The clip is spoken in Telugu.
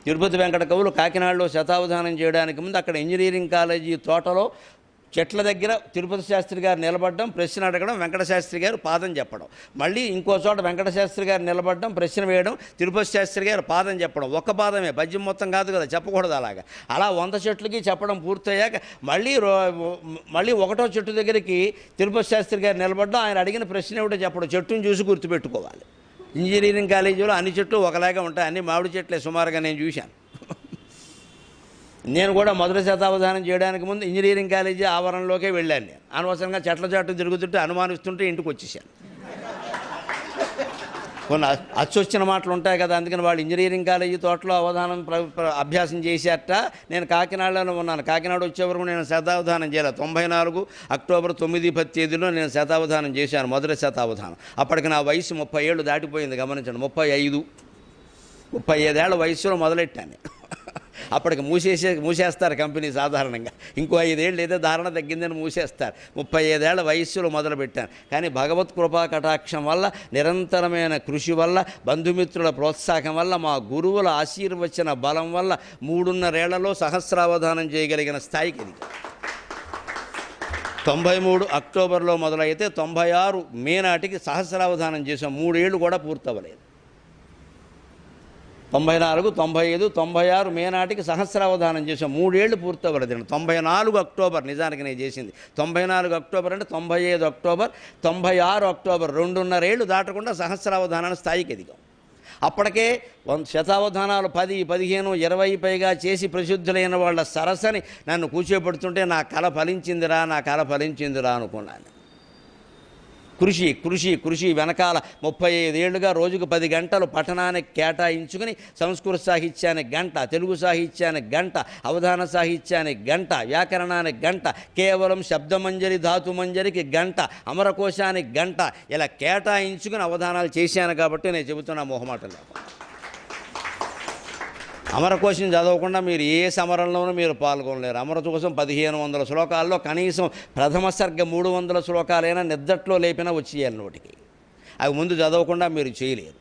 తిరుపతి వెంకట కవులు కాకినాడలో శతావధానం చేయడానికి ముందు అక్కడ ఇంజనీరింగ్ కాలేజీ తోటలో చెట్ల దగ్గర తిరుపతి శాస్త్రి గారు నిలబడడం, ప్రశ్న అడగడం, వెంకటశాస్త్రి గారు పాదం చెప్పడం. మళ్ళీ ఇంకో చోట వెంకటశాస్త్రి గారు నిలబడడం, ప్రశ్న వేయడం, తిరుపతి శాస్త్రి గారు పాదం చెప్పడం. ఒక్క పాదమే, పద్యం మొత్తం కాదు కదా, చెప్పకూడదు అలాగా. అలా 100 చెట్లకి చెప్పడం పూర్తయ్యాక మళ్ళీ ఒకటో చెట్టు దగ్గరికి తిరుపతి శాస్త్రి గారు నిలబడడం, ఆయన అడిగిన ప్రశ్న ఏమిటో చెప్పడం. చెట్టును చూసి గుర్తుపెట్టుకోవాలి. ఇంజనీరింగ్ కాలేజీలో అన్ని చెట్లు ఒకలాగా ఉంటాయి, అన్ని మామిడి చెట్లే సుమారుగా నేను చూశాను. నేను కూడా మొదటి శతావధానం చేయడానికి ముందు ఇంజనీరింగ్ కాలేజీ ఆవరణలోకే వెళ్ళాను. నేను అనవసరంగా చెట్ల చాటు తిరుగుతుంటే అనుమానిస్తుంటే ఇంటికి వచ్చేసాను. కొన్ని అచ్చొచ్చిన మాటలు ఉంటాయి కదా, అందుకని వాళ్ళు ఇంజనీరింగ్ కాలేజీ తోటలో అవధానం అభ్యాసం చేశారట. నేను కాకినాడలో ఉన్నాను. కాకినాడ వచ్చే వరకు నేను శతావధానం చేయలేదు. 94 అక్టోబర్ 9, 10 తేదీలో నేను శతావధానం చేశాను, మొదటి శతావధానం. అప్పటికి నా వయసు 30 ఏళ్ళు దాటిపోయింది. గమనించండి, 35 ఏళ్ల వయసులో మొదలెట్టాను. అప్పటికి మూసేస్తారు కంపెనీ సాధారణంగా. ఇంకో 5 ఏళ్ళు ఏదో ధారణ తగ్గిందని మూసేస్తారు. 35 ఏళ్ల వయస్సులో మొదలుపెట్టాను. కానీ భగవత్ కృపా కటాక్షం వల్ల, నిరంతరమైన కృషి వల్ల, బంధుమిత్రుల ప్రోత్సాహం వల్ల, మా గురువుల ఆశీర్వచన బలం వల్ల 3.5 ఏళ్లలో సహస్రావధానం చేయగలిగిన స్థాయికి ఇది. 93 అక్టోబర్లో మొదలైతే 96 మే నాటికి సహస్రావధానం చేసాం. 3 ఏళ్ళు కూడా పూర్తవ్వలేదు. 94, 95, 96 మే నాటికి సహస్రావధానం చేసాం. 3 ఏళ్ళు పూర్తవ్వలేదండి. 94 అక్టోబర్ నిజానికి నేను చేసింది. 94 అక్టోబర్ అంటే 95 అక్టోబర్, 96 అక్టోబర్ 2.5 ఏళ్ళు దాటకుండా సహస్రావధానాన్ని స్థాయికి ఎదిగాం. అప్పటికే శతావధానాలు 10, 15, 20 పైగా చేసి ప్రసిద్ధులైన వాళ్ళ సరసని నన్ను కూర్చోబెడుతుంటే నా కళ ఫలించిందిరా అనుకున్నాను. కృషి వెనకాల 35 ఏళ్లుగా రోజుకు 10 గంటలు పఠనానికి కేటాయించుకుని సంస్కృత సాహిత్యానికి గంట, తెలుగు సాహిత్యానికి గంట, అవధాన సాహిత్యానికి గంట, వ్యాకరణానికి గంట, కేవలం శబ్దమంజరి ధాతుమంజరికి గంట, అమరకోశానికి గంట, ఇలా కేటాయించుకుని అవధానాలు చేశాను. కాబట్టి నేను చెబుతున్నా మొహమాటం లేకుండా. అమరకోశం చదవకుండా మీరు ఏ సమరంలోనూ మీరు పాల్గొనలేరు. అమరకోశం 1500 శ్లోకాల్లో కనీసం ప్రథమ సర్గ 300 శ్లోకాలైనా నిద్దట్లో లేపినా వచ్చేయాలి నోటికి. అవి ముందు చదవకుండా మీరు చేయలేరు.